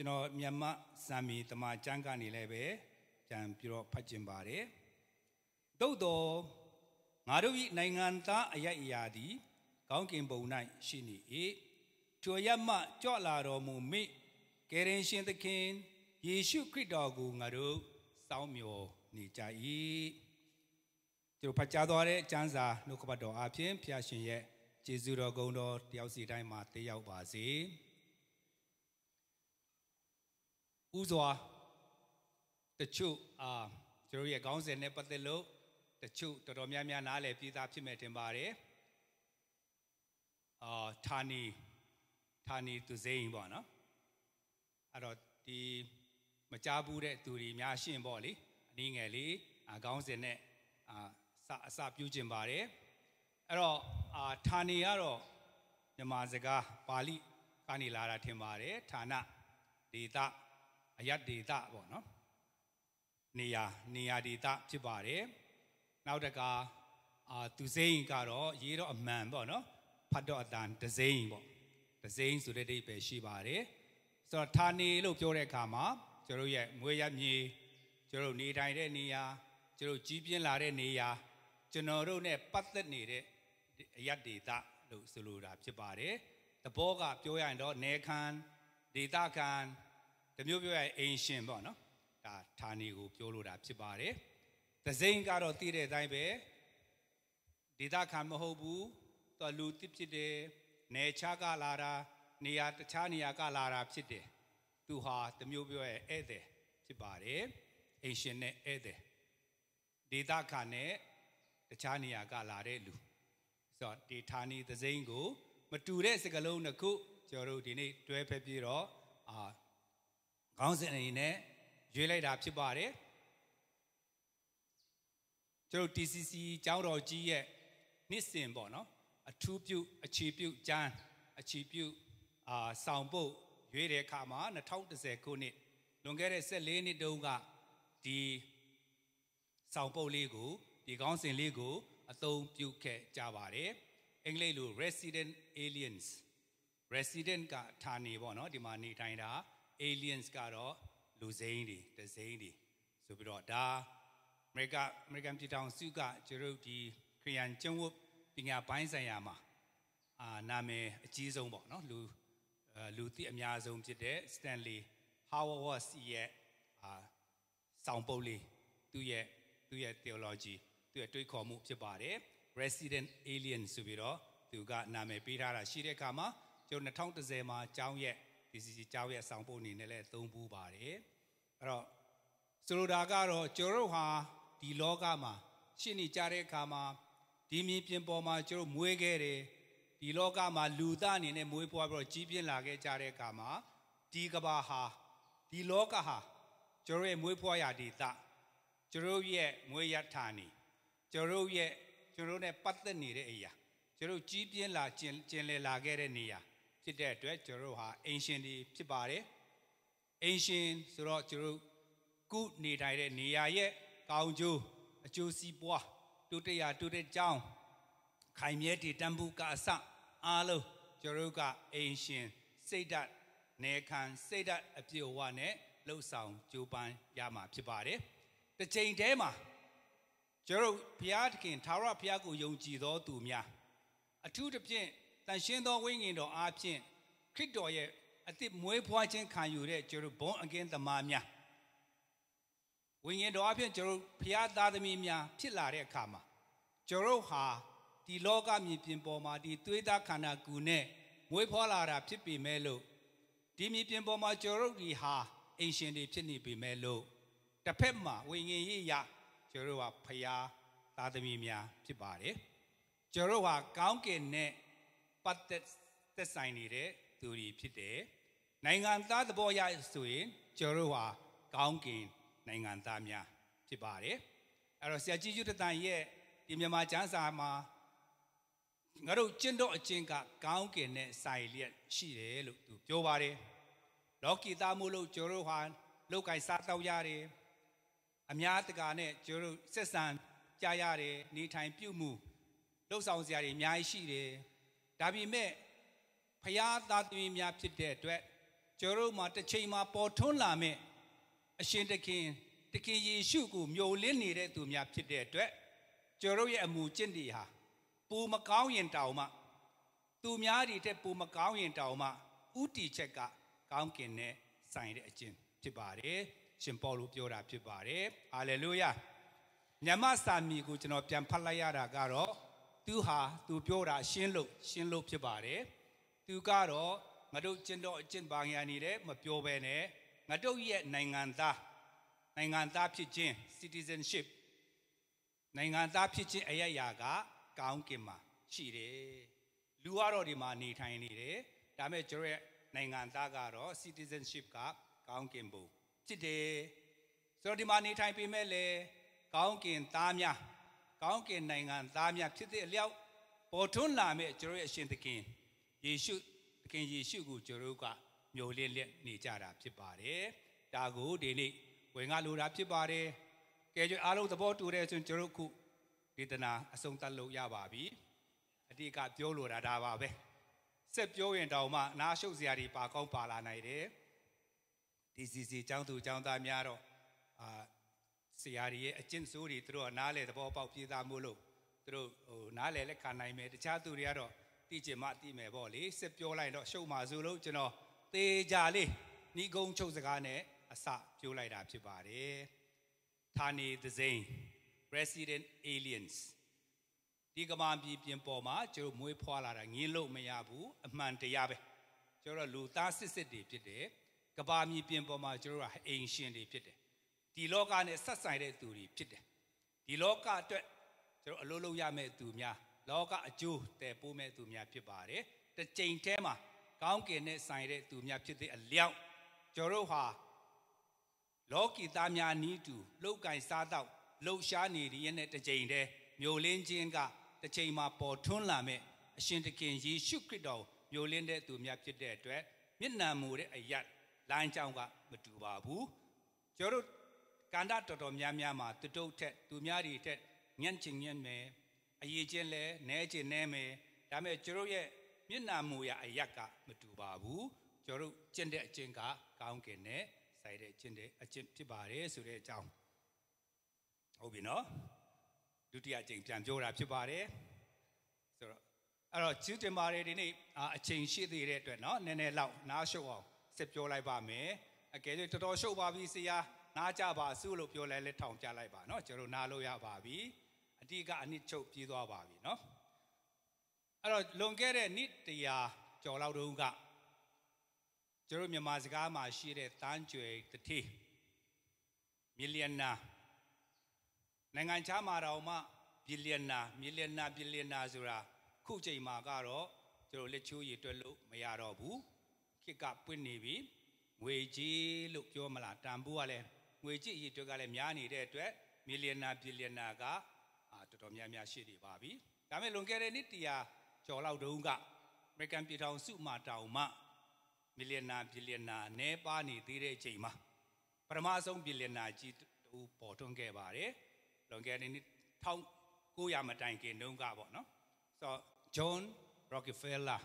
ကျွန်တော်မြန်မာစံမီတမကျန်းကနေလည်းပဲပြန်ပြီးတော့ဖတ်ကျင်ပါတယ်သို့တော်ငါတို့၏နိုင်ငံသားအယက်အရာသည်ကောင်းကင်ဘုံ၌ရှိနေ၏ထိုရမှကြွလာတော်မူမိကယ်တင်ရှင်သခင်ယေရှုခရစ်တော်ကိုငါတို့စောင့်မျှော်နေကြ၏ကျွန်တော်ဖတ်ကြားသွားတဲ့ကျမ်းစာနှုတ်ကပတ်တော်အပြင်ဖျားရှင်ရဲ့ကျေးဇူးတော်ဂုဏ်တော်တယောက်စီတိုင်းမှာတည်ရောက်ပါစေဥစွာတချို့ကျွန်တော်ရဲ့ခေါင်းစဉ်နဲ့ပတ်သက်လို့တချို့တော်တော်များများနားလည်ပြီးသားဖြစ်မဲ့တင်ပါတယ်ဌာနီသူစိန်ပေါ့နော်အဲ့တော့ဒီမကြားဘူးတဲ့သူတွေများရှင်းပေါ့လေအနည်းငယ်လေးခေါင်းစဉ်နဲ့အစပြုကျင်ပါတယ်အဲ့တော့ဌာနီကတော့မြန်မာစကားပါဠိကနေလာတာထင်ပါတယ်ဌာနဒေသအယတ်ဒေသပေါ့နော်နေရာဒေသဖြစ်ပါတယ်နောက်တကသူစိန်ကတော့ရေးတော့အမှန်ပေါ့နော်ဖတ်တော့အတန်ဒဇိန်ပေါ့ဒဇိန်ဆိုတဲ့အဓိပ္ပာယ်ရှိပါတယ်ဆိုတော့ဌာနေလို့ပြောတဲ့အခါမှာကျွန်တော်ရဲ့မွေးရမြေကျွန်တော်နေထိုင်တဲ့နေရာကျွန်တော်ကြီးပြင်းလာတဲ့နေရာကျွန်တော်တို့ ਨੇ ပတ်သက်နေတဲ့အယတ်ဒေသလို့ဆိုလိုတာဖြစ်ပါတယ်သဘောကပြောရရင်တော့နေခံဒေသခံတမျိုးပြောရရင်အိမ်ရှင်ပေါ့နော်ဒါဌာနေကိုပြောလိုတာဖြစ်ပါတယ်ဒဇိန်ကတော့သိတဲ့အတိုင်းပဲဒေသခံမဟုတ်ဘူးသူလူတစ်ဖြစ်တယ်နေချကလာတာနေရာတခြားနေရာကလာတာဖြစ်တယ်သူဟာတမျိုးပြောရဧည့်သည်ဖြစ်ပါတယ်အိမ်ရှင်နဲ့ဧည့်သည်ဒေသခံနဲ့တခြားနေရာကလာတဲ့လူဆိုတော့ဒီဌာနီသစိမ်းကိုမတူတဲ့စကားလုံးတစ်ခုကျွန်တော်တို့ဒီနေ့တွဲဖက်ပြီးတော့ခေါင်းစဉ်အနေနဲ့ရွေးလိုက်တာဖြစ်ပါတယ်ကျွန်တော် TCC ကျောင်းတော်ကြီးရဲ့နှစ်စဉ်ပေါ့နော်အထူးပြုအခြေပြုကျမ်းအခြေပြုဆောင်ပုတ်ရွေးတဲ့အခါမှာ2010ခုနှစ်လွန်ခဲ့တဲ့14နှစ်တုန်းကဒီဆောင်ပုတ်လေးကိုဒီခေါင်းစဉ်လေးကိုအသုံးပြုခဲ့ကြပါတယ်အင်္ဂလိပ်လို resident aliens resident ကဌာနေပေါ့နော်ဒီမှာနေထိုင်တာ aliens ကတော့လူစိမ်းတွေတစိမ်းတွေဆိုပြီးတော့ဒါအမေရိကန်ပြည်ထောင်စုကကျွန်တော်ဒီခရီးယန်ကျင့်ဝတ်ပညာပိုင်းဆိုင်ရာမှာနာမည်အကြီးဆုံးပေါ့နော်လူသိအများဆုံးဖြစ်တဲ့ Stanley Hauerwas ရဲ့ဆောင်ပုဒ်လေးသူ့ရဲ့ theology သူ့ရဲ့တွေးခေါ်မှုဖြစ်ပါတယ် resident alien ဆိုပြီးတော့သူကနာမည်ပေးထားတာရှိတဲ့အခါမှာကျွန်တော်2010မှာကျောင်းရဲ့ DCC ကျောင်းရဲ့ဆောင်ပုဒ်အနေနဲ့လည်းသုံးပူးပါတယ်အဲ့တော့ဆိုလိုတာကတော့ကျွန်တော်တို့ဟာဒီလောကမှာရှင်းနေကြတဲ့အခါမှာဒီမြေပြင်ပေါ်မှာကျွန်တော်မွေးခဲ့တယ်ဒီလောကမှာလူသားအနေနဲ့မွေးဖွားပြီးတော့ကြီးပြင်းလာခဲ့ကြတဲ့အခါမှာဒီကဘာဟာဒီလောကဟာကျွန်တော်ရဲ့မွေးဖွားရာဒေသကျွန်တော်ရဲ့မွေးရဌာနေကျွန်တော်နဲ့ပတ်သက်နေတဲ့အရာကျွန်တော်ကြီးပြင်းလာကျင်လည်လာခဲ့တဲ့နေရာဖြစ်တဲ့အတွက်ကျွန်တော်ဟာအင်ရှင်တွေဖြစ်ပါတယ်အင်ရှင်ဆိုတော့ကျွန်တော်ကုနေထိုင်တဲ့နေရာရဲ့ကောင်းကျိုးအကျိုးစီးပွားတိုးတက်ရာတိုးတက်ကြောင်းခိုင်မြဲတည်တံ့မှုကအစအားလုံးကျွန်တော်ကအိမ်ရှင်စိတ်ဓာတ်နေခံစိတ်ဓာတ်အပြည့်အဝနဲ့လှုပ်ဆောင်ကြိုးပမ်းရမှာဖြစ်ပါတယ်။တစ်ချိန်တည်းမှာကျွန်တော်ဘုရားသခင်သာရဘုရားကိုယုံကြည်သောသူများအထူးသဖြင့်တန်ရှင်းသောဝိညာဉ်တော်အားဖြင့်ခရစ်တော်ရဲ့အသစ်မွေးဖွားခြင်းခံယူတဲ့ကျွန်တော်ဘုန်းအကင်းသမားများဝိညာဉ်တော်အဖြစ်ကျွန်တော်ဘုရားသားသမီးများဖြစ်လာတဲ့အခါမှာကျွန်တော်ဟာဒီလောကမြေပြင်ပေါ်မှာဒီသွေးသားခန္ဓာကိုယ်နဲ့မွေးဖွားလာတာဖြစ်ပေမဲ့လို့ဒီမြေပြင်ပေါ်မှာကျွန်တော်ဒီဟာအင်ရှင်တွေဖြစ်နေပေမဲ့လို့တစ်ဖက်မှာဝိညာဉ်ရေးရကျွန်တော်ဟာဘုရားသားသမီးများဖြစ်ပါတယ်ကျွန်တော်ဟာကောင်းကင်နဲ့ပတ်သက်ဆိုင်နေတဲ့သူတွေဖြစ်တယ်နိုင်ငံသားသဘောရဆိုရင်ကျွန်တော်ဟာကောင်းကင်နိုင်ငံသားများဖြစ်ပါတယ်အဲ့တော့ဆရာကြီးကျွတ်တန်ရဲ့ဒီမြန်မာကျမ်းစာမှာငါတို့ကျင့်တော့အကျင့်ကကောင်းကင်နဲ့ဆိုင်လျက်ရှိတယ်လို့သူပြောပါတယ်လောကီသားမှုလို့ကျွန်တော်ဟာလောက်ကင်စားတော့ရတယ်အများတကာနဲ့ကျွန်တော်ဆက်ဆံကြရတယ်နေထိုင်ပြုမှုလှုပ်ဆောင်စရာတွေအများကြီးရှိတယ်ဒါပေမဲ့ဖျားသားသမီးများဖြစ်တဲ့အတွက် ကျော်တို့မှာတစ်ချိန်မှာပေါ်ထွန်းလာမဲ့အရှင်တခင်ယေရှုကိုမျိုးလင်းနေတဲ့သူများဖြစ်တဲ့အတွက်ကျော်တို့ရဲ့အမှုကျင့်တွေဟာပူမကောင်းရင်တောင်မှသူများတွေတဲ့ပူမကောင်းရင်တောင်မှဥတီချက်ကကောင်းကင်နဲ့ဆိုင်တဲ့အကျင့်ဖြစ်ပါတယ်ရှင်ပေါလုပြောတာဖြစ်ပါတယ်ဟာလေလုယာညမစာမီကိုကျွန်တော်ပြန်ဖတ်လိုက်ရတာကတော့သူပြောတာရှင်းလို့ဖြစ်ပါတယ်သူကတော့ငါတို့ကျင့်တော်အကျင့်ပါညာနေတယ်မပြောဘဲနဲ့ငါတို့ရဲ့နိုင်ငံသားဖြစ်ခြင်း citizenship နိုင်ငံသားဖြစ်ခြင်းအရရာကကောင်းကင်မှာရှိတယ်လူကတော့ဒီမှာနေထိုင်နေတယ်ဒါပေမဲ့ကျွန်တော်ရဲ့နိုင်ငံသားကတော့ citizenship ကကောင်းကင်ဘုံဖြစ်တယ်ဆိုတော့ဒီမှာနေထိုင်ပေမဲ့လည်းကောင်းကင်သားများကောင်းကင်နိုင်ငံသားများဖြစ်တဲ့အလျောက်ပေါ်ထွန်းလာမဲ့ကျွန်တော်ရဲ့အရှင်သခင်ယေရှုကိုကျွန်တော်တို့ကမျိုးလင်းလက်နေကြတာဖြစ်ပါတယ်ဒါကိုဒီနေ့ဝင်ငါလိုတာဖြစ်ပါတယ်ကဲကြွအားလုံးသဘောတူတဲ့ဆိုရင်ကျွန်တော်တို့ခုဒေသနာအဆုံးသတ်လို့ရပါပြီအတိကပြောလိုတာဒါပါပဲဆက်ပြောရင်တောင်မှနားရှုပ်စရာတွေပါကောင်းပါလာနိုင်တယ်DCC ကျောင်းသူကျောင်းသားများတော့ဆရာတွေရဲ့အကျင့်ဆိုးတွေသူတို့ကနားလေသဘောပေါက်ပြေးသားမို့လို့သူတို့နားလေလက်ခံနိုင်မယ်တခြားသူတွေကတော့သိချင်မှသိမယ်ပေါ့လေဆက်ပြောလိုက်တော့ရှုပ်မှာဆိုလို့ကျွန်တော်သေချာလေးဏီကုံချုပ်စကားနဲ့အစပြောလိုက်တာဖြစ်ပါတယ်ဌာနေသစိန် Resident Aliens ဒီကမာပြည်ပြင်ပေါ်မှာကျွန်တော်မွေးဖွားလာတာငင်းလို့မရဘူးအမှန်တရားပဲကျွန်တော်လူသားစစ်တွေဖြစ်တယ်ကဘာမြေပြင်ပေါ်မှာကျွန်တော်ကအိမ်ရှင်တွေဖြစ်တယ်ဒီလောကနဲ့ဆက်ဆိုင်တဲ့သူတွေဖြစ်တယ်ဒီလောကအတွက်ကျွန်တော်အလုပ်လုပ်ရမယ့်သူများလောကအကျိုးတည်ပိုးမဲ့သူများဖြစ်ပါတယ်တစ်ချိန်တည်းမှာကောင်းကင်နဲ့ဆိုင်တဲ့သူများဖြစ်တဲ့အလျောက်ကျွန်တော်ဟာလောကီသားများနီးတူလောက်ကင်စားတော့လှုပ်ရှားနေရတဲ့တစ်ချိန်တည်းမျိုးလင်းခြင်းကတစ်ချိန်မှာပေါ်ထွန်းလာမဲ့အရှင်သခင်ယေရှုခရစ်တော်မျိုးလင်းတဲ့သူများဖြစ်တဲ့အတွက်မျက်နှာမူတဲ့အရာလမ်းကြောင်းကမတူပါဘူးကျွန်တော်ကန္တာတော်များများမှာတုတ်ထက်သူများတွေထက်ညံ့ချင်ညံ့မယ်အရေးချင်းလဲနဲချင်နဲမယ်ဒါပေမဲ့ကျွန်တော်ရဲ့မျက်နှာမူရအရာကမတူပါဘူးကျွန်တော်ကျင့်တဲ့အကျင့်ကကောင်းကင်နဲ့ဆိုင်တဲ့အကျင့်ဖြစ်ပါတယ်ဆိုတဲ့အကြောင်းဟုတ်ပြီနော်ဒုတိယအကျင့်ပြန်ပြောတာဖြစ်ပါတယ်ဆိုတော့အဲ့တော့ကျူးတင်ပါတယ်ဒီနေ့အချိန်ရှိသေးတဲ့အတွက်နော်နည်းနည်းလောက်နားရှုပ်အောင်ဆက်ပြောလိုက်ပါမယ်အကယ်၍တော်တော်ရှုပ်ပါပြီဆရာနားကြပါစုလို့ပြောလဲလက်ထောင်ပြလိုက်ပါနော်ကျွန်တော်နားလို့ရပါပြီအတိကအနစ်ချုပ်ပြေးသွားပါပြီနော်အဲ့တော့လွန်ခဲ့တဲ့နှစ်100ကျော်လောက်တုန်းကကျွန်တော်မြန်မာစကားမှာရှိတဲ့တန်းကျွယ်တတိမီလီယံနာနိုင်ငံခြားမှာတော့မှဘီလီယံနာဆိုတာခုချိန်မှာကတော့ကျွန်တော်လက်ချိုးရည်တွက်လို့မရတော့ဘူးခေတ်ကပွင့်နေပြီငွေကြီးလို့ပြောမလားတန်ဖိုးကလည်းငွေကြီးရည်တွက်ကလည်းများနေတဲ့အတွက်မီလီယံနာဘီလီယံနာကတော်တော်များများရှိနေပါပြီဒါပေမဲ့လွန်ခဲ့တဲ့နှစ်100ကျော်လောက်တုန်းကအမေရိကန်ပြည်ထောင်စုမှာတောင်မှမီလီယံနာဘီလီယံနာနဲပါနေသေးတဲ့အချိန်မှာပထမဆုံးဘီလီယံနာကြီးတူပေါ်ထွန်းခဲ့ပါတယ်လွန်ခဲ့တဲ့နှစ်1900မတိုင်ခင်တုန်းကပေါ့နော်ဆိုတော့ John Rockefeller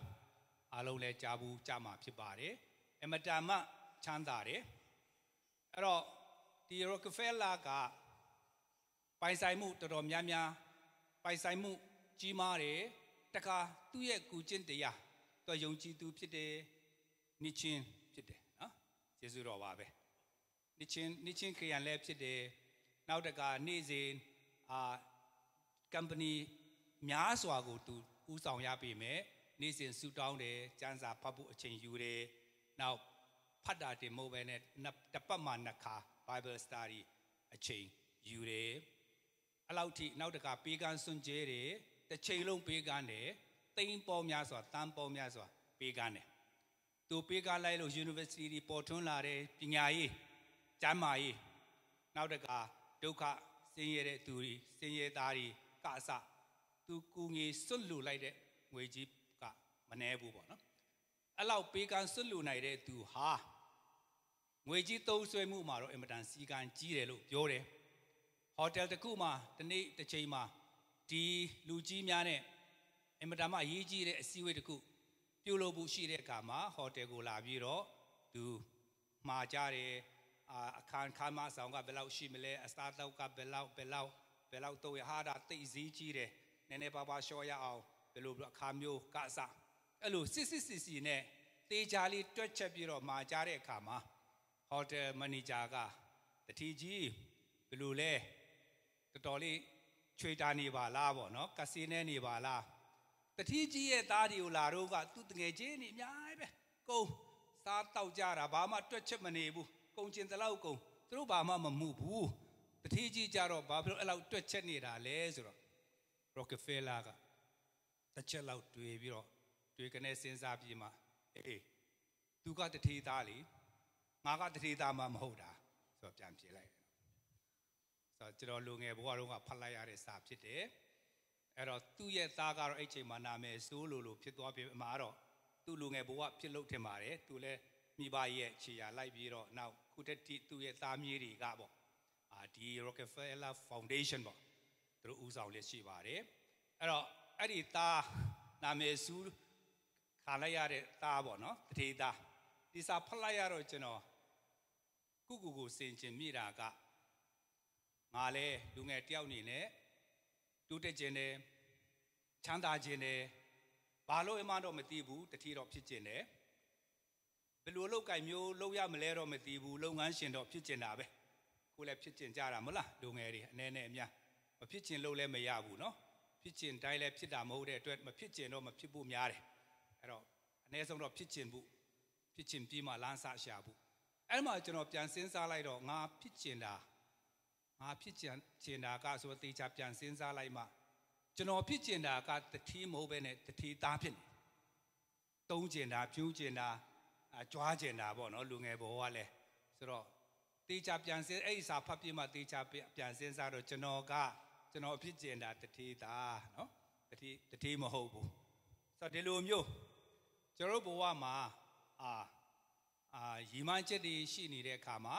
အားလုံးလည်းကြားမှာဖြစ်ပါတယ်အမတန်မှချမ်းသာတယ်အဲ့တော့ဒီ Rockefeller ကပိုင်ဆိုင်မှုတော်တော်များများပိုင်ဆိုင်မှုကြီးမားတယ်တခါသူ့ရဲ့ကူကျင့်တရားသူယုံကြည်သူဖြစ်တယ်နိချင်းဖြစ်တယ်နော်ယေရှုတော်ပါပဲနိချင်းခရစ်ယာန်လည်းဖြစ်တယ်နောက်တခါနေ့စဉ်company များစွာကိုသူဦးဆောင်ရပြီမဲ့နေ့စဉ်ဆူတောင်းတယ်ကျမ်းစာဖတ်ဖို့အချိန်ယူတယ်နောက်ဖတ်တာတင်မို့ပဲနဲ့တပတ်မှနှစ်ခါ Bible study အချိန်ယူတယ်အဲ့လောက်ထိနောက်တခါပေးကမ်းစွန့်ကြဲတယ်တစ်ချိန်လုံးပေးကမ်းတယ်သိန်းပေါများစွာတန်းပေါများစွာပေးကမ်းတယ်သူပေးကမ်းလိုက်လို့ University ပေါ်ထွန်းလာတယ်ပညာရေးကျမ်းမာရေးနောက်တခါဒုက္ခဆင်းရဲတဲ့သူတွေဆင်းရဲသားတွေကအစသူကူငေစွန့်လူလိုက်တဲ့ငွေကြီးကမနှဲဘူးပေါ့နော်အဲ့လောက်ပေးကမ်းစွန့်လူနိုင်တဲ့သူဟာငွေကြီးသုံးဆွဲမှုမှာတော့အင်မတန်စီကံကြီးတယ်လို့ပြောတယ်ဟိုတယ်တစ်ခုမှာဒီနေ့တစ်ချိန်မှာဒီလူကြီးများနဲ့အင်မတန်မှအရေးကြီးတဲ့အစည်းအဝေးတစ်ခုပြုလုပ်ဖို့ရှိတဲ့အခါမှာဟိုတယ်ကိုလာပြီးတော့ သူမှာကြတယ်အခန်းခမ်းမဆောင်ကဘယ်လောက်ရှိမလဲအစားတောက်ကဘယ်လောက်တော့ဟာတာသိစည်းကြီးတယ်နည်းနည်းပါးပါးရှော့ရအောင်ဘယ်လိုအခါမျိုးကအစအဲ့လိုစစ်နဲ့တေချာလေးတွက်ချက်ပြီးတော့မှာကြတဲ့အခါမှာဟိုတယ်မန်နေဂျာကတတိကြီးဘယ်လိုလဲတော်တော်လေးချွေတာနေပါလားပေါ့နော်ကစီနဲနေပါလားတတိကြီးရဲ့သားတွေကိုလာတော့ကသူ့တငယ်ချင်းနေအများကြီးပဲကုန်စားတောက်ကြတာဘာမှတွက်ချက်မနေဘူးကုန်ကျင်တလောက်ကုန်သူတို့ဘာမှမမှုဘူးတတိကြီးကြတော့ဘာဖြစ်လို့အဲ့လောက်တွက်ချက်နေတာလဲဆိုတော့ Rockefeller ကတစ်ချက်လောက်တွေးပြီးတော့တွေးကနေစဉ်းစားပြီးမှအေးသူကတတိသားလေငါကတတိသားမှမဟုတ်တာဆိုတော့ပြန်ပြေးလိုက်ဆိုတော့ကျွန်တော်လူငယ်ဘဝတုန်းကဖတ်လိုက်ရတဲ့စာဖြစ်တယ်အဲ့တော့သူ့ရဲ့သားကတော့အဲ့ချိန်မှာနာမည်စိုးလို့ဖြစ်သွားပြီမှာတော့သူ့လူငယ်ဘဝဖြစ်လို့ထင်ပါတယ်သူလည်းမိဘရဲ့ခြေရာလိုက်ပြီးတော့နောက်ခုတည်းသူ့ရဲ့သားမြေးတွေကပေါ့ဒီ Rockefeller Foundation ပေါ့သူတို့ဦးဆောင်လက်ရှိပါတယ်အဲ့တော့အဲ့ဒီသားနာမည်စိုးခါလိုက်ရတဲ့သားပေါ့နော်တတိသားဒီစာဖတ်လိုက်ရတော့ကျွန်တော်ကိုစင်ကျင်မိတာကငါလဲလူငယ်တယောက်နေနဲ့တူတက်ခြင်းနဲ့ချမ်းသာခြင်းနဲ့ဘာလို့အမှတော့မသိဘူးတတိတော့ဖြစ်ခြင်းနဲ့ဘယ်လိုလုပ်ကြိုင်မျိုးလုပ်ရမလဲတော့မသိဘူးလုပ်ငန်းရှင်တော့ဖြစ်ခြင်းတာပဲကိုလည်းဖြစ်ခြင်းကြတာမလားလူငယ်တွေအနေနဲ့အများမဖြစ်ခြင်းလုပ်လဲမရဘူးเนาะဖြစ်ခြင်းတိုင်းလဲဖြစ်တာမဟုတ်တဲ့အတွက်မဖြစ်ခြင်းတော့မဖြစ်ဖို့များတယ်အဲ့တော့အနည်းဆုံးတော့ဖြစ်ခြင်းပြီးမှလမ်းစရှာဘူးအဲ့မှာကျွန်တော်ပြန်စဉ်းစားလိုက်တော့ငါဖြစ်ခြင်းတာကဆိုတော့တေချာပြန်စဉ်းစားလိုက်မှကျွန်တော်ဖြစ်ခြင်းတာကတတိမဟုတ်ပဲနဲ့တတိသားဖြစ်နေတုံးခြင်းတာဖြူးခြင်းတာကြွားခြင်းတာပေါ့နော်လူငယ်ဘဝကလည်းဆိုတော့တေချာပြန်စဉ်းအဲ့ဒီစာဖတ်ပြမှတေချာပြန်စဉ်းစားတော့ကျွန်တော်ဖြစ်ခြင်းတာတတိသားနော်တတိမဟုတ်ဘူးဆိုတော့ဒီလိုမျိုးကျွန်တော်ဘဝမှာရီမန်းချက်တွေရှိနေတဲ့အခါမှာ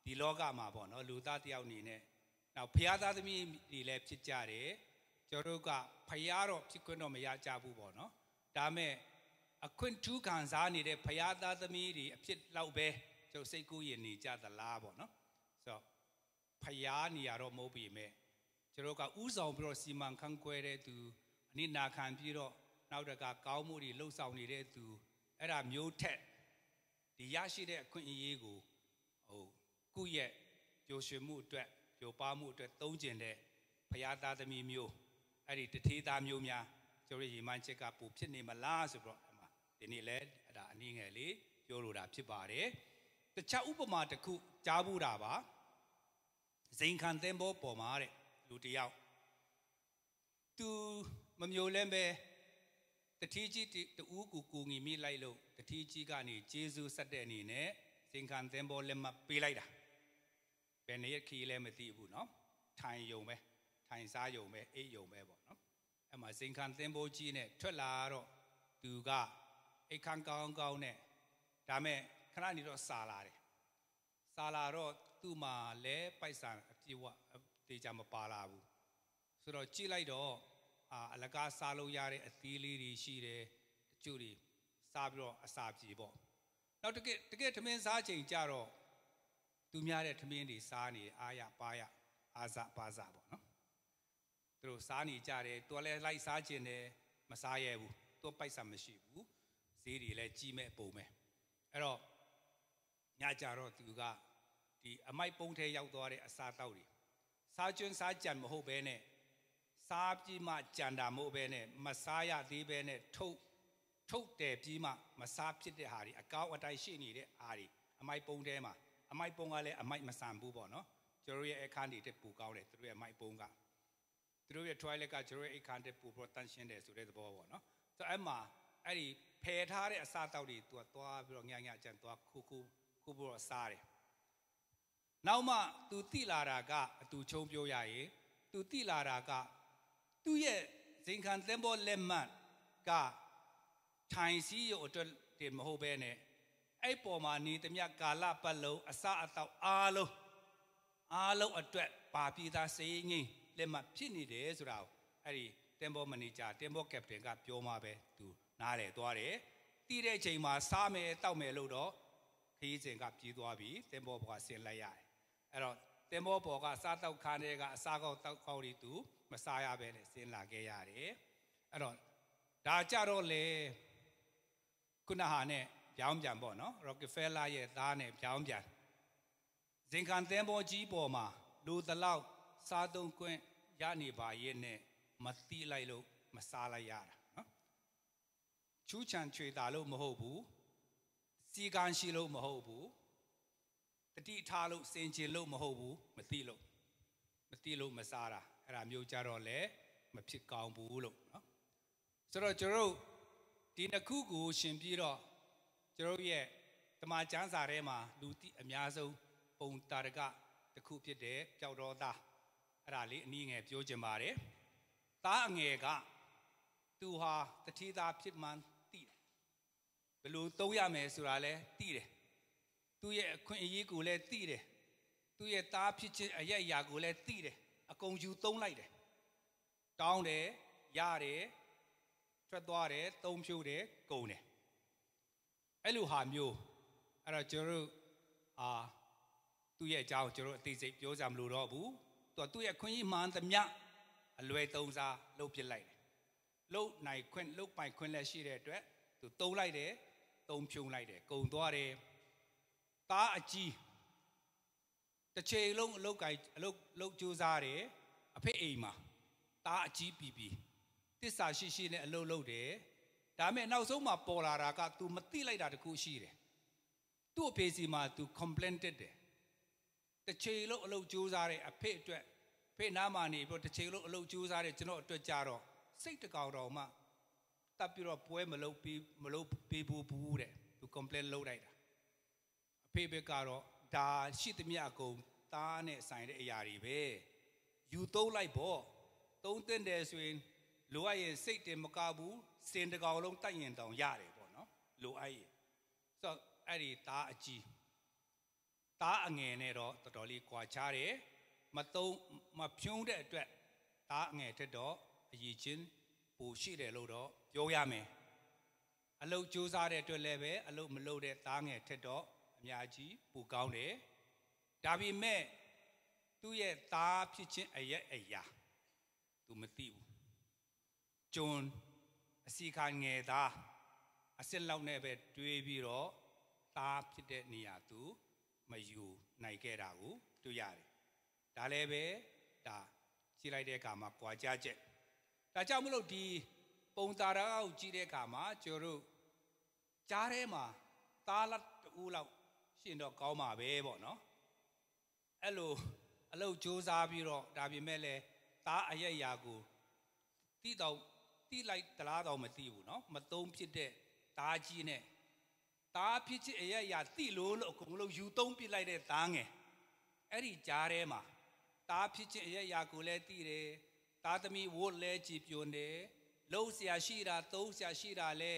ဒီလောကမှာပေါ့နော်လူသားတယောက်အနေနဲ့နောက်ဖျားသားသမီးတွေလည်းဖြစ်ကြတယ်ကျွန်တော်တို့ကဖျားတော့ဖြစ်ခွင့်တော့မရကြဘူးပေါ့နော်ဒါမဲ့အခွင့်ထူးခံစားနေတဲ့ဖျားသားသမီးတွေအဖြစ်လောက်ပဲကျွန်တော်စိတ်ကူးရင်နေကြသလားပေါ့နော်ဆိုတော့ဖျားနေရတော့မဟုတ်ပြီမဲ့ကျွန်တော်ကဥဆောင်ပြီးတော့စီမံခန့်ခွဲတဲ့သူအနိနာခံပြီးတော့နောက်တကကောင်းမှုတွေလှုပ်ဆောင်နေတဲ့သူအဲ့ဒါမျိုးထက်ဒီရရှိတဲ့အခွင့်အရေးကိုကုရဲ့ပျော်ရွှင်မှုအတွက်ပျော်ပါမှုအတွက်သုံးကျင်တဲ့ဖရာသားသမီးမျိုးအဲ့ဒီတထေးသားမျိုးများကျွန်တော်ရေမှန်းချက်ကပူဖြစ်နေမလားဆိုတော့အဲ့မှာဒီနေ့လဲအဲ့ဒါအနည်းငယ်လေးပြောလိုတာဖြစ်ပါတယ်တခြားဥပမာတစ်ခုကြားဘူးတာပါဇိမ်ခံသင်္ဘောပေါ်မှာတဲ့လူတယောက်သူမမျိုးလဲပဲတတိကြီးတူကူငီမိလိုက်လို့တတိကြီးကနေဂျေဇုဆက်တဲ့အနေနဲ့ဇင်ခံသင်္ဘောလက်မှတ်ပေးလိုက်တာဘယ်နေ့ခီးလဲမသိဘူးเนาะထိုင်ယုံပဲထိုင်စားယုံပဲအိတ်ယုံပဲပေါ့เนาะအဲ့မှာဇင်ခံသင်္ဘောကြီးနဲ့ထွက်လာတော့သူကအိတ်ခမ်းကောင်းနဲ့ဒါမဲ့ခဏနေတော့စာလာတော့သူ့မှာလဲပိုက်ဆံအပြည့်ဝတေချာမပါလာဘူးဆိုတော့ကြည့်လိုက်တော့အလကားစားလို့ရတဲ့အသီးလေးတွေရှိတယ်တချို့တွေစားပြီးတော့အစာပြေပေါ့နောက်တကယ်ထမင်းစားချိန်ကြတော့သူများတဲ့ထမင်းတွေစားနေအားရပါရအာဇပါဇပေါ့နော်သူတို့စားနေကြတယ်သူလည်းလိုက်စားခြင်းတယ်မစားရဘူးသူပိုက်ဆံမရှိဘူးဈေးတွေလည်းကြီးမဲ့ပုံပဲအဲ့တော့ညကြတော့သူကဒီအမိုက်ပုံးထဲရောက်သွားတဲ့အစာတောက်တွေစားကျွန်းစားကြံမဟုတ်ဘဲနဲ့စားပြီးမှကြံတာမဟုတ်ပဲနဲ့မစားရသေးပဲနဲ့ထုတ်တယ်ပြီးမှမစားဖြစ်တဲ့ဟာတွေအကောက်အတိုက်ရှိနေတဲ့ဟာတွေအမိုက်ပုံးထဲမှာအမိုက်ပုံးကလည်းအမိုက်မဆန်ဘူးပေါ့နော်ကျွန်တော်ရဲ့အခန်းတွေတက်ပူကောင်းတယ်သူတို့ရဲ့အမိုက်ပုံးကသူတို့ရဲ့ toilet ကကျွန်တော်ရဲ့အခန်းတက်ပူပြီးတော့တန့်ရှင်းတယ်ဆိုတဲ့သဘောပေါ့နော်ဆိုတော့အဲ့မှာအဲ့ဒီဖယ်ထားတဲ့အစာတောက်တွေသူကသွားပြီးတော့ညကြံသွားခုပြီးတော့စားတယ်နောက်မှသူတိလာတာကအတူချုံပြောရရင်သူတိလာတာကသူ့ရဲ့ဇင်ခံသင်္ဘောလက်မှတ်ကထိုင်စီးရုံအတွက်တင်မဟုတ်ပဲနဲ့အဲ့ပေါ်မှာနေသမျှကာလပတ်လုံးအစအတော့အားလုံးအတွက်ပါပြည်သားစေငင်းလက်မှတ်ဖြစ်နေတယ်ဆိုတာကိုအဲ့ဒီတင်ဘောမန်နေဂျာတင်ဘောကပတင်ကပြောမှပဲသူနားလေသွားတယ်တီးတဲ့အချိန်မှာစားမယ်တောက်မယ်လို့တော့ ခီးစဉ်ကပြေးသွားပြီးသင်္ဘောပေါ်ကဆင်းလိုက်ရတယ်အဲ့တော့သင်္ဘောပေါ်ကစားတောက်ခါနေကအစားကောက်တောက်ကောက်တွေသူမစားရပဲနဲ့ဆင်းလာခဲ့ရတယ်အဲ့တော့ဒါကြတော့လေခုနဟာနဲ့ပြောင်းပြန်ပေါ့နော် Rockefeller ရဲ့သားနဲ့ပြောင်းပြန်ဇင်ခံသင်္ဘောကြီးပေါ်မှာလူတလောက်စားသုံးခွင့်ရနေပါရဲ့နဲ့မတိလိုက်လို့မစားလိုက်ရတာနော်ချူးချံချွေတာလို့မဟုတ်ဘူးစီကံရှိလို့မဟုတ်ဘူးတတိထားလို့စင်ချင်လို့မဟုတ်ဘူးမတိလို့မစားတာအဲ့ဒါမျိုးကြတော့လေမဖြစ်ကောင်းဘူးလို့နော်ဆိုတော့ကျွန်တော်ဒီနှစ်ခုကိုရှင်ပြီးတော့ကျွန်တော်ရဲ့တမန်ကျမ်းစာထဲမှာလူတိအများဆုံးပုံတာရကတစ်ခုဖြစ်တဲ့ကြောက်တော်သားအဲ့ဒါလေးအနည်းငယ်ပြောချင်ပါတယ်သားအငယ်ကသူဟာတတိသားဖြစ်မှန်းသိတယ်ဘယ်လိုသုံးရမယ်ဆိုတာလဲသိတယ်သူ့ရဲ့အခွင့်အရေးကိုလည်းသိတယ်သူ့ရဲ့သားဖြစ်ခြင်းအယက်အရာကိုလည်းသိတယ်အကုန်ယူသုံးလိုက်တယ်တောင်းတယ်ရတယ်ထွက်သွားတယ်သုံးဖြိုးတယ်ကုန်တယ်အဲ့လိုဟာမျိုးအဲ့တော့ကျွန်တော်သူ့ရဲ့အကြောင်းကျွန်တော်အသေးစိတ်ပြောကြမလို့တော့ဘူးသူ့ရဲ့ခွင့်ရမှန်သမျှအလွယ်သုံးစားလုပ်ပစ်လိုက်တယ်လုပ်နိုင်ခွင့်လုပ်ပိုင်ခွင့်လည်းရှိတဲ့အတွက်သူသုံးလိုက်တယ်သုံးဖြုံလိုက်တယ်ကုန်သွားတယ်သားအကြီးတစ်ချိန်လုံးအလုပ်ကြိုးစားတယ်အဖေအိမ်မှာသားအကြီးပြီးတစ္ဆာရှိနဲ့အလုပ်လုပ်တယ်ဒါပေမဲ့နောက်ဆုံးမှာပေါ်လာတာက तू မသိလိုက်တာတခုရှိတယ်သူ့အဖေစီမှာ तू complaint တက်တယ်တစ်ချိန်လုံးအလုပ်ကြိုးစားတယ်အဖေအတွက်ဖေနားမှာနေပြီးတစ်ချိန်လုံးအလုပ်ကြိုးစားတယ်ကျွန်တော်အတွက်ကြတော့စိတ်တကောင်တော်မှတပ်ပြီးတော့ပွဲမလုပ်ပေးဘူးတဲ့ तू complaint လုပ်လိုက်တာအဖေဘက်ကတော့ဒါရှိသမျှအကုန်သားနဲ့ဆိုင်တဲ့အရာတွေပဲယူသုံးလိုက်ပေါ့သုံးတဲ့တယ်ဆိုရင်လိုအပ်ရင်စိတ်တင်မကဘူးစင်တကောင်လုံးတိုက်ရင်တောင်ရတယ်ပေါ့နော်လိုအပ်ရင်ဆိုတော့အဲ့ဒီသားအကြီးသားအငယ်နဲ့တော့တော်တော်လေးကြွာချတယ်မဖြုံးတဲ့အတွက်သားအငယ်ထက်တော့အရည်ချင်းပိုရှိတယ်လို့တော့ပြောရမယ်အလုပ်ကြိုးစားတဲ့အတွက်လည်းပဲအလုပ်မလုပ်တဲ့သားငယ်ထက်တော့အများကြီးပိုကောင်းတယ်ဒါပေမဲ့သူ့ရဲ့သားဖြစ်ခြင်းအယက်အရာသူမသိဘူးကျွန်အစီခံငယ်သားအစစ်လောက်နဲ့ပဲတွေးပြီးတော့သားဖြစ်တဲ့နေရာသူမယူနိုင်ခဲ့တာကိုတွေ့ရတယ်ဒါလည်းပဲဒါကြည့်လိုက်တဲ့အခါမှာကြွားကြချက်ဒါကြောင့်မလို့ဒီပုံတာရကိုကြည့်တဲ့အခါမှာကျွန်တော်တို့ကြားထဲမှာသားလက်တူလောက်ရှင်တော့ကောင်းပါပဲပေါ့နော်အဲ့လိုအလုပ်ကြိုးစားပြီးတော့ဒါပေမဲ့လည်းသားအယက်ရာကိုတိလိုက်တလားတော့မသိဘူးနော်မသုံးဖြစ်တဲ့သားကြီးနဲ့သားဖြစ်ချစ်အယက်ရာတိလို့အကုန်လုံးယူသုံးပစ်လိုက်တဲ့သားငယ်အဲ့ဒီကြားထဲမှာသားဖြစ်ချစ်အယက်ရာကိုလည်းသိတယ်သားသမီးဝတ်လဲကြည်ပြွန်တယ်လှုပ်ရှားရှိတာသုံးရှားရှိတာလဲ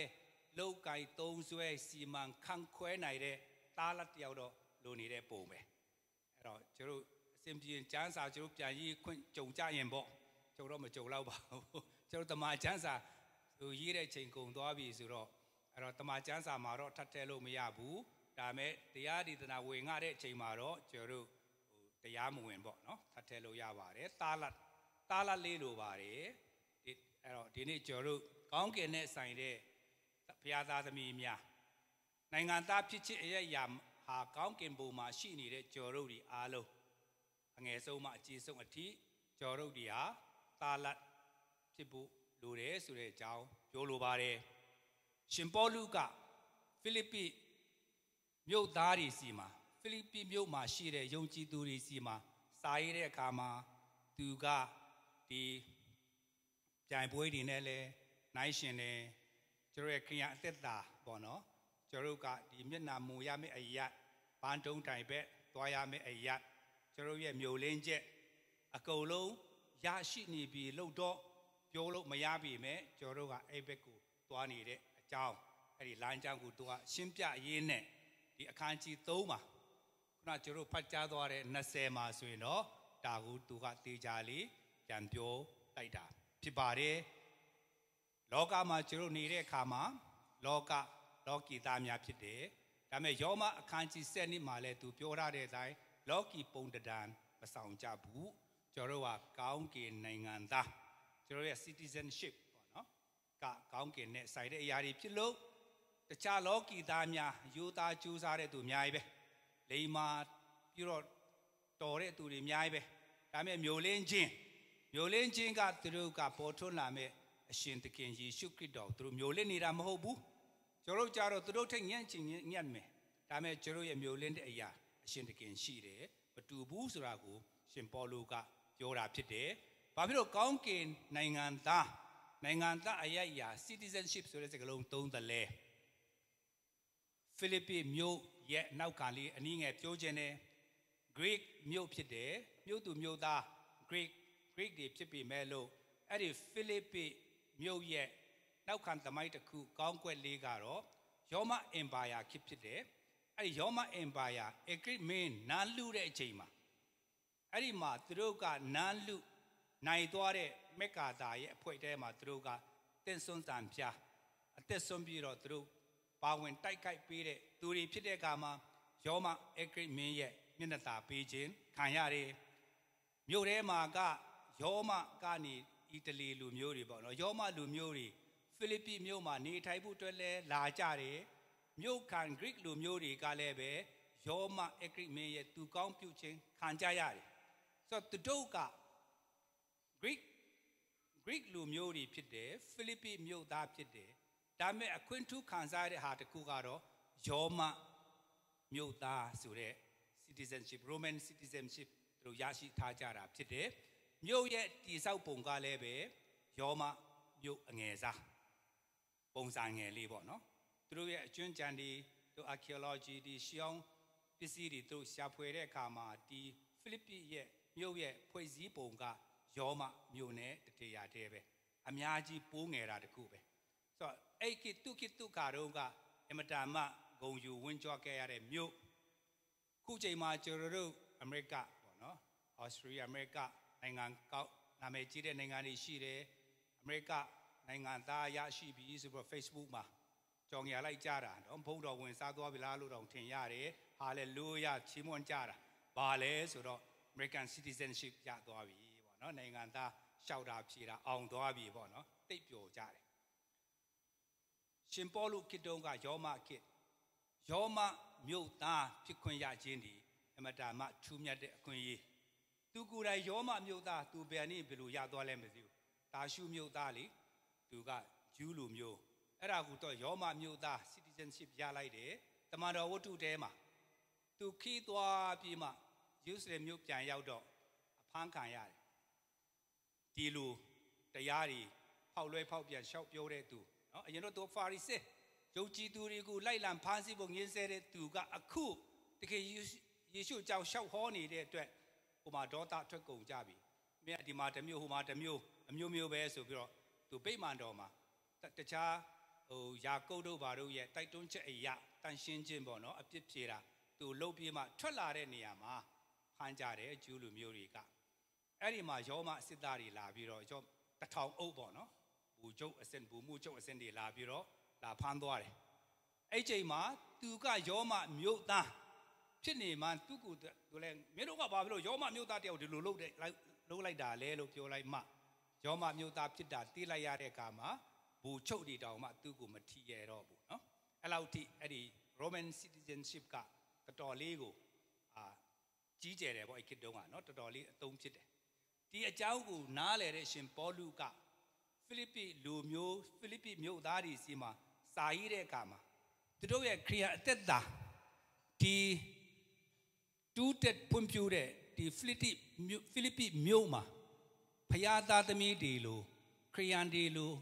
လောက်ကင်သုံးဆွဲစီမံခန့်ခွဲနိုင်တဲ့သားလက်တယောက်တော့လိုနေတဲ့ပုံပဲအဲ့တော့ကျွန်တော်အစဉ်ပြေကျန်းစာကျွန်တော်ပြန်ရေးခွင့်ကြုံကြရင်ပေါ့ကျွန်တော်မကြုံတော့ပါဘူးကျွန်တော်တမန်ကျန်းစာရေးတဲ့ချိန်ကုန်သွားပြီဆိုတော့အဲ့တော့တမန်ကျန်းစာမှာတော့ထပ်ထဲလို့မရဘူးဒါမဲ့တရားဒေသနာဝင်ငှတဲ့ချိန်မှာတော့ကျွန်တော်တရားမဝင်ပေါ့နော်ထပ်ထဲလို့ရပါတယ်သားလက်လေးလိုပါတယ်အဲ့တော့ဒီနေ့ကျွန်တော်ကောင်းကင်နဲ့ဆိုင်တဲ့ဘုရားသားသမီးများနိုင်ငံသားဖြစ်ချစ်အရရဟာကောင်းကင်ဘုံမှာရှိနေတဲ့ကျော်တို့တွေအားလုံးအငယ်ဆုံးမှအကြီးဆုံးအထိကျော်တို့တွေဟာသားလက်ဖြစ်ဖို့လိုတယ်ဆိုတဲ့အကြောင်းပြောလိုပါတယ်ရှင်ပေါလုကဖိလိပ္ပိမြို့သားတွေစီမှာဖိလိပ္ပိမြို့မှာရှိတဲ့ယုံကြည်သူတွေစီမှာစာရေးတဲ့အခါမှာသူကဒီပြိုင်ပွဲတွေနဲ့လဲနိုင်ရှင်တယ်ကျွန်တော်ရဲ့ခရအသက်တာပေါ့နော်ကျွန်တော်ကဒီမျက်နှာမူရမယ့်အရာဘန်းတုံးတိုင်ပဲသွားရမယ့်အရာကျွန်တော်ရဲ့မျိုးလင်းချက်အကုန်လုံးရရှိနေပြီလို့တော့ပြောလို့မရပြီမဲ့ကျွန်တော်ကအဲ့ဘက်ကိုသွားနေတဲ့အကြောင်းအဲ့ဒီလမ်းကြောင်းကိုသူကရှင်းပြရေးနဲ့ဒီအခန်းကြီး3မှာခုနကျွန်တော်ဖတ်ကြားသွားတဲ့20မှာဆိုရင်တော့ဒါကိုသူကတေချာလေးပြန်ပြောလိုက်တာဖြစ်ပါတယ်လောကမှာကျွန်တော်နေတဲ့အခါမှာလောကီသားများဖြစ်တယ် ဒါမဲ့ယောမအခန်းကြီး7နှစ်မှာလဲသူပြောထားတဲ့အတိုင်းလောကီပုံတံမဆောင်ကြဘူးကျွန်တော်တို့ကကောင်းကင်နိုင်ငံသားကျွန်တော်ရဲ့ citizenship ပေါ့နော်ကကောင်းကင်နဲ့ဆိုင်တဲ့အရာတွေဖြစ်လို့တခြားလောကီသားများယူသားကြိုးစားတဲ့သူအများကြီးပဲလိမ္မာပြီးတော့တော်တဲ့သူတွေအများကြီးပဲဒါမဲ့မျိုးလင်းချင်းကသူတို့ကပေါ်ထွန်းလာမဲ့အရှင်သခင်ယေရှုခရစ်တော်သူတို့မျိုးလင်းနေတာမဟုတ်ဘူးကျွန်တော်တို့ကြတော့သူတို့ထက်ညံ့ချင်ညံ့မယ်ဒါမဲ့ကျွန်တော်ရဲ့မျိုးလင်းတဲ့အရာအရှင်သခင်ရှိတယ်မတူဘူးဆိုတာကိုရှင်ပေါလုကပြောတာဖြစ်တယ်ဘာဖြစ်လို့ကောင်းကင်နိုင်ငံသားအရာ citizenship ဆိုတဲ့စကားလုံးသုံးတယ်လဲဖိလိပ္ပိမြို့ရဲ့နောက်ကလေးအနည်းငယ်ပြောခြင်းနဲ့ Greek မြို့ဖြစ်တယ်မြို့သူမြို့သား Greek တွေဖြစ်ပြီမဲ့လို့အဲ့ဒီဖိလိပ္ပိမြို့ရဲ့နောက်ခံသမိုင်းတစ်ခုကောင်းကွက်လေးကတော့ရောမအင်ပါယာခေတ်ဖြစ်တယ်အဲ့ဒီရောမအင်ပါယာအဂရိမင်းနန်းလူတဲ့အချိန်မှာအဲ့ဒီမှာသူတို့ကနန်းလူနိုင်သွားတဲ့မက္ကာသာရဲ့အဖွဲ့ထဲမှာသူတို့ကတင်ဆွန်းတန်ပြအသက်ဆုံးပြီးတော့သူတို့ပါဝင်တိုက်ခိုက်ပေးတဲ့သူတွေဖြစ်တဲ့အခါမှာရောမအဂရိမင်းရဲ့မျက်နှာသာပေးခြင်းခံရတယ်မြို့ထဲမှာကရောမကနေအီတလီလူမျိုးတွေပေါ့နော်ရောမလူမျိုးတွေဖိလိပ္ပိမြို့မှာနေထိုင်ဖို့အတွက်လဲလာကြတယ်မြို့ခံ Greek လူမျိုးတွေကလည်းပဲရောမအဂရိမင်းရဲ့သူကောင်းပြုခြင်းခံကြရတယ်ဆိုတော့သူတို့က Greek လူမျိုးတွေဖြစ်တယ်ဖိလိပ္ပိမြို့သားဖြစ်တယ်ဒါမဲ့အခွင့်ထူးခံစားရတဲ့ဟာတစ်ခုကတော့ရောမမြို့သားဆိုတဲ့ citizenship Roman citizenship တို့ရရှိထားကြတာဖြစ်တယ်မြို့ရဲ့တည်ဆောက်ပုံကလည်းပဲရောမမြို့အငယ်စားပုံစံငယ်လေးပေါ့နော်သူတို့ရဲ့အကျွမ်းကြံတွေတို့ archaeology ဒီရှေးအောင်ပစ္စည်းတွေတို့ရှာဖွေတဲ့အခါမှာဒီဖိလိပ္ပိရဲ့မြို့ရဲ့ဖွဲ့စည်းပုံကရောမမြို့နဲ့တထေရာတဲပဲအများကြီးပိုးငယ်တာတခုပဲဆိုတော့အဲ့ကိတုကတော့ကအမတာမဂုံယူဝင်းကြွခဲ့ရတဲ့မြို့ခုချိန်မှာကျွန်တော်တို့အမေရိကပေါ့နော်ဩစတြေးလျအမေရိကနိုင်ငံကောက်နာမည်ကြီးတဲ့နိုင်ငံတွေရှိတယ်အမေရိကနိုင်ငံသားရရှိပြီဆိုတော့ Facebook မှာကြောင်ရလိုက်ကြတာနော်ဘုံတော်ဝင်စားသွားပြီလားလို့တော့ထင်ရတယ်ဟာလေလုယာချီးမွမ်းကြတာဘာလဲဆိုတော့ American citizenship ရသွားပြီပေါ့နော်နိုင်ငံသားရှောက်တာဖြေတာအောင်သွားပြီပေါ့နော်တိတ်ပျော်ကြတယ်ရှင်ပေါလုခေတ်တုန်းကရောမခေတ်ရောမမြို့သားဖြစ်ခွင့်ရခြင်းဒီအမတာမထူးမြတ်တဲ့အခွင့်အရေးသူကိုယ်တိုင်ရောမမြို့သားသူဘယ်နည်းဘယ်လိုရသွားလဲမသိဘူးတာရှုမြို့သားလေသူကဂျူးလူမျိုးအဲ့ဒါကိုတော့ရောမမြို့သား citizenship ရလိုက်တယ်တမန်တော်ဝတ္ထုထဲမှာသူခီးသွားပြီးမှယေရုရှလင်မြို့ပြန်ရောက်တော့အဖမ်းခံရတယ်ဒီလိုတရားတွေဖောက်လွဲဖောက်ပြန်ရှောက်ပြောတဲ့သူနော်အရင်တော့သူဖာရိစစ်ယုံကြည်သူတွေကိုလိုက်လံဖမ်းဆီးဖို့ငင်းဆဲတဲ့သူကအခုတကယ်ယေရှုကြောင့်ရှောက်ဟောနေတဲ့အတွက်ဟိုမှာဒေါသထွက်ကုန်ကြပြီမြတ်ဒီမှာတစ်မျိုးဟိုမှာတစ်မျိုးအမျိုးမျိုးပဲဆိုပြီးတော့သူဗိမာန်တော်မှာတခြားယာကုပ်တို့ဘာတို့ရဲ့တိုက်တွန်းချက်အရာတန်ရှင်းခြင်းပေါ့နော်အပြစ်ဖြေတာသူလှုပ်ပြီးမှထွက်လာတဲ့နေရာမှာဖမ်းကြတယ်ဂျူးလူမျိုးတွေကအဲ့ဒီမှာရောမစစ်သားတွေလာပြီးတော့တထောင်အုပ်ပေါ့နော်ဘူကျုပ်အစင်ဘူမှုကျုပ်အစင်တွေလာပြီးတော့လာဖမ်းသွားတယ်အဲ့ချိန်မှာသူကရောမမြို့သားဖြစ်နေမှသူကသူလည်းမင်းတို့ကဘာဖြစ်လို့ရောမမြို့သားတယောက်ဒီလိုလုပ်လိုက်တာလဲလို့ပြောလိုက်မှရောမမြို့သားဖြစ်တာသိလိုက်ရတဲ့အခါမှာဘူချုပ်တွေတောင်မှသူ့ကိုမထီရတော့ဘူးနော်အဲ့လောက်ထိအဲ့ဒီ Roman citizenship ကတော်တော်လေးကိုကြီးကျယ်တယ်ပေါ့အဲ့ခေတ်တုန်းကနော်တော်တော်လေးအသုံးဖြစ်တယ်ဒီအကြောင်းကိုနားလည်တဲ့ရှင်ပေါလုကဖိလိပ္ပိလူမျိုးဖိလိပ္ပိမြို့သားတွေစီမှာစာရေးတဲ့အခါမှာသူတို့ရဲ့ခရိယာအသက်တာဒီတူးတက်ပွင့်ပြိုးတဲ့ဒီဖိလိပ္ပိမြို့မှာဖျားသားသမီးတွေလိုခရိယန်တွေလို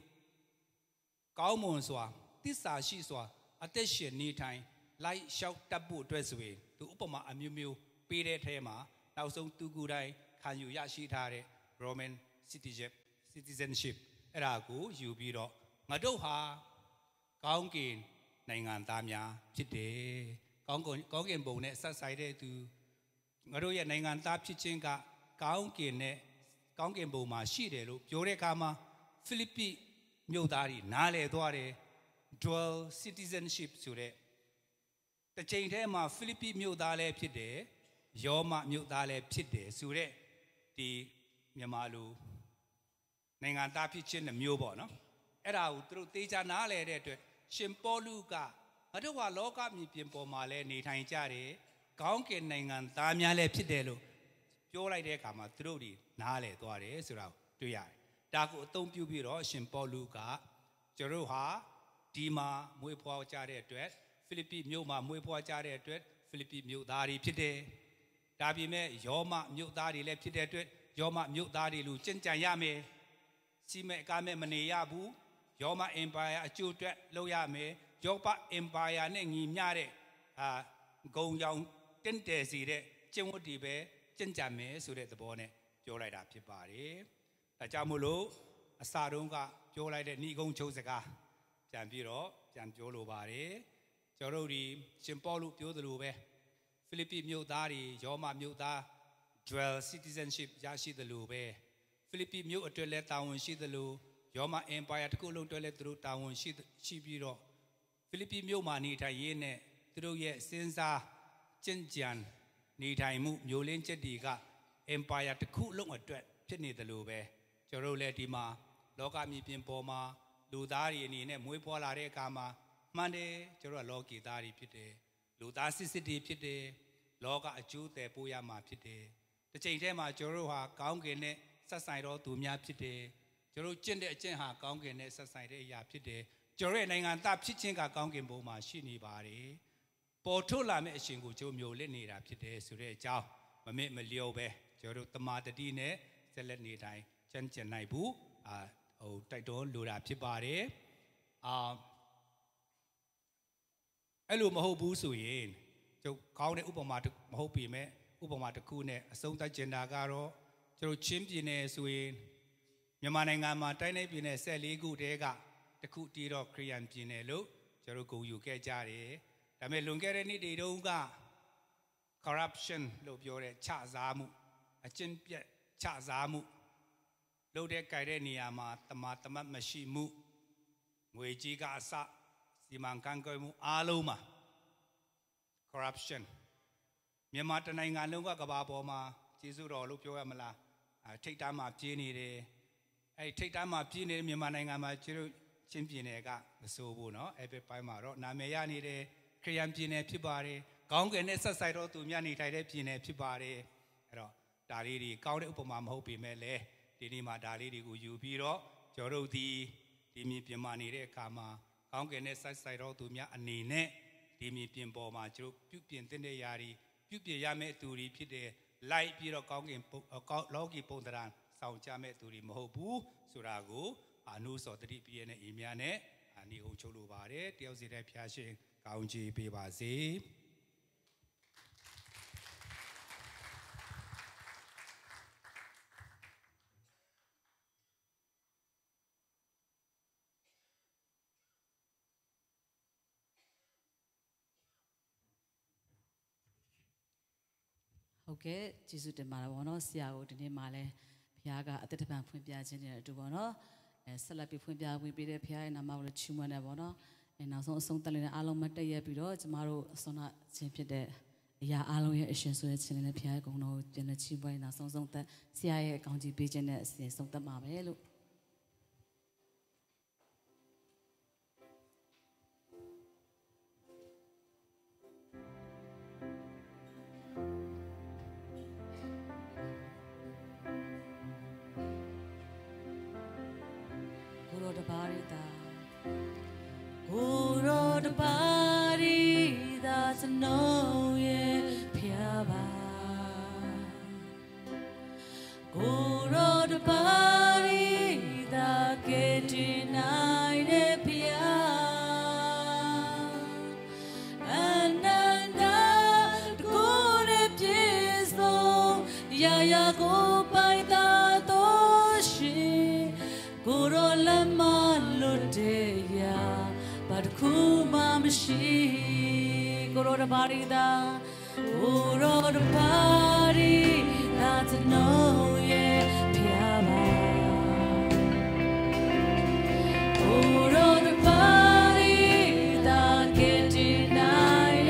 ကောင်းမွန်စွာသစ္စာရှိစွာအသက်ရှင်နေထိုင်လိုက်လျှောက်တတ်ဖို့အတွက်ဆိုရင်သူဥပမာအမျိုးမျိုးပေးတဲ့အထဲမှာနောက်ဆုံးသူကိုယ်တိုင်ခံယူရရှိထားတဲ့ Roman citizenship အဲ့ဒါကိုယူပြီးတော့ငါတို့ဟာကောင်းကင်နိုင်ငံသားများဖြစ်တယ်ကောင်းကင်ဘုံနဲ့ဆက်ဆိုင်တဲ့သူငါတို့ရဲ့နိုင်ငံသားဖြစ်ခြင်းကကောင်းကင်ဘုံမှာရှိတယ်လို့ပြောတဲ့အခါမှာဖိလိပ္ပိမြို့သားတွေနားလည်သွားတယ် dual citizenship ဆိုတဲ့တ The Chaintema Philippi Mudale Pide, Yoma Mudale Pide, Sure, the Yamalu Nanganta Pichin and Mubono. Era through Tija Nale, Shimpoluga, Adawa Loka Mipimpo Male, Nitanjare, Gonkin Nangan, Tamiale Pidelo, Jola de Kama, through the Nale, Dore, Sura, Tuya. Dago Tompu Biro, Shimpoluga, Jeruha, Dima, Muipo Jare, Philippi Muma, Muipo Jare, Philippi Mudari Pide, Dabime, Yoma Mudari Lepide, Yoma Mudari Luchin Jayame, Sime Game Maniabu, Yoma Empire, Children, Loyame, Yopa Empire, Nengi Yare, Gong Young, Tentesire, Chimodibe, Chinjame, Sudet the Bone, Jolida Pipari, Tajamulo, Asarunga, Jolida Nigong Chosaka, Jambiro, Jamjolo Bari, Jorodi, Chimpolu, Piodalube, Philippi Mudari, Yoma Muda, Dual Citizenship, Yashi the Lube, Philippi Mu Toilet Town, She the Lu, Yoma Empire, Kulung Toilet through Town, She Biro, Philippi Muma Nita Yene, through Ye Senza, Chinjian, Nita Mu, Yolin Chediga, Empire to Kulung at Tini the Lube, Jorole Dima, Loka Mi Pimpoma, Ludari Nine, Muipola Recama, Mande, Jora Loki Dari Pite, Ludasi City Pite, Loga Ajute Puyama Pite, the Chaintema Joroha, Gongene, Sasairo Tumia Pite, Joro Chinde Chenha, Gongene, Sasaire Yapite, Jore Nanganta Pichinga Gongin Boma, Shini Bari, Portola Meshingu, Jomio Leni Rapide, Sure Chow, Mame Meliobe, Joro Tamata Dine, Seleni Dai, Chen Naibu, O Taito Lura Pibare, Elu Mahobu Suyin, Jo Kaune Upamata Mahopi me, Upamata Kune, Sonta Jendagaro, Jo Chimpine Suyin, Yamanangama, Tine Pine, Sally Gudega, the Kutiro Krian Pinelo, Jeroku Yuke Jari, Dame Lungere Nidonga, corruption, Lobiore, Chazamu, a Chimpia Chazamu, Lode Kaireniama, Tamatama Mashimu, Muejiga Sa. Simankango Aloma corruption. Yamata Nanganunga Gababoma, Jizuro, Lupioamala, take time up Genie, I take time up Genie, Yamanangama, Chimpinega, the Sobuno, Epe Paimaro, Namayani, Kriam Gine Pibari, Gong and Nessa to Miani Tide Pine Pibari, Daliri, Count Upamam Hopi Mele, Dinima Daliri, Uyubiro, Joro di Dimi Pimani Kama. Gongene Sairo to Mia Anine, Dimi Pimbo Machu, Pupin Tendeyari, Pupi Yame to repeat the light Piro Gongin Logi Pondaran, Sound Jame to Rimobu, Surago, Anuso 3 Piene Imiane, Ani Ucholubare, Tiozire Piache, Kaunji Pibazi. Okay, Jesus de Marabono, Siago de Male, Piaga at the Pan Pumpia General Dubono, and Salapi Pumpia will be the Pia and Amau Chumanabono, and also Sontalina Alomata Yapiro, tomorrow Sona Chimpide, Ya Aloya Issues with China Pia Gono, Genechiba, and Sonta, CIA County Pigeon, Sonta Mamelo. Guru the body that's no ye piaba. Guru the body that get denied pia. And the good is no ya go by the doshi. Guru lama luteya. Kumamshi, Guru the body da, Guru the body that's no ye piaba. Guru the body that get denied.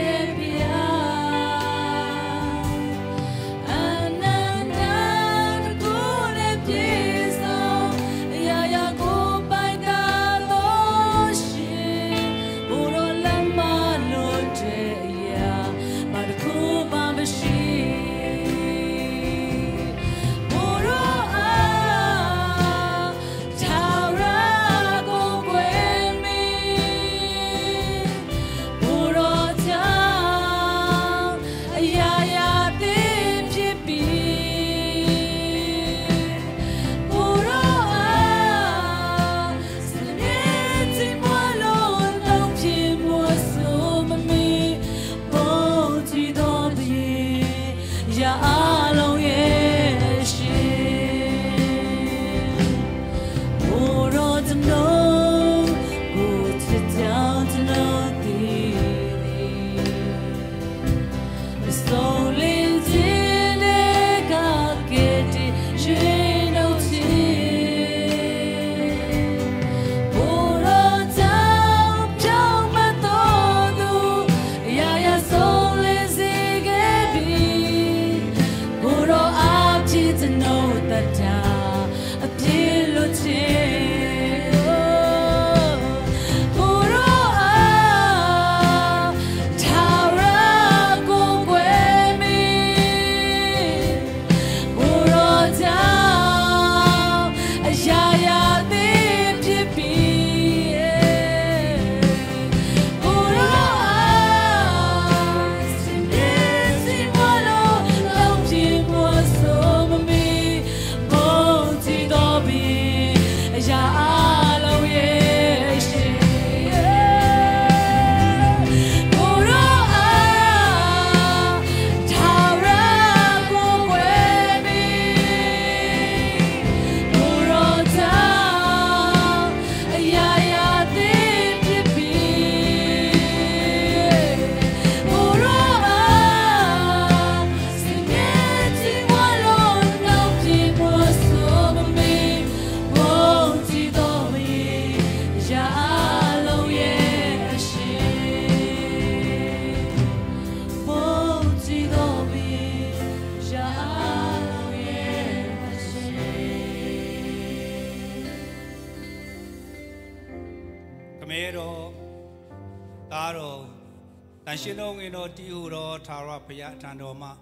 Tashino Tihuro Tara Paya Tandoma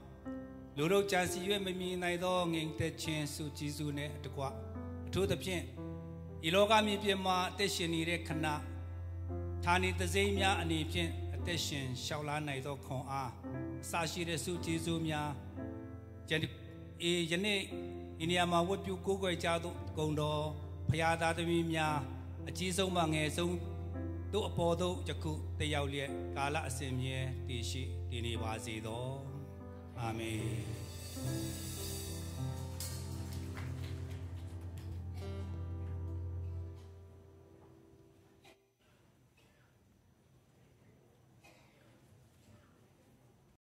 Luro Chasi Mimi Naido Ning Techin Sujizune Dua to the Pin Ilogami Pima Teshini Rekana Tani the Zemia and Ipin Attention Shaula Naido Kon A Sashi the Sujizumia Jane Iniama what you go Jado Gondo Payada the Mimia a Jizo Mange so do a podo Jaku the Yaulia Kala Semye Tishi Dini Wazido Amen.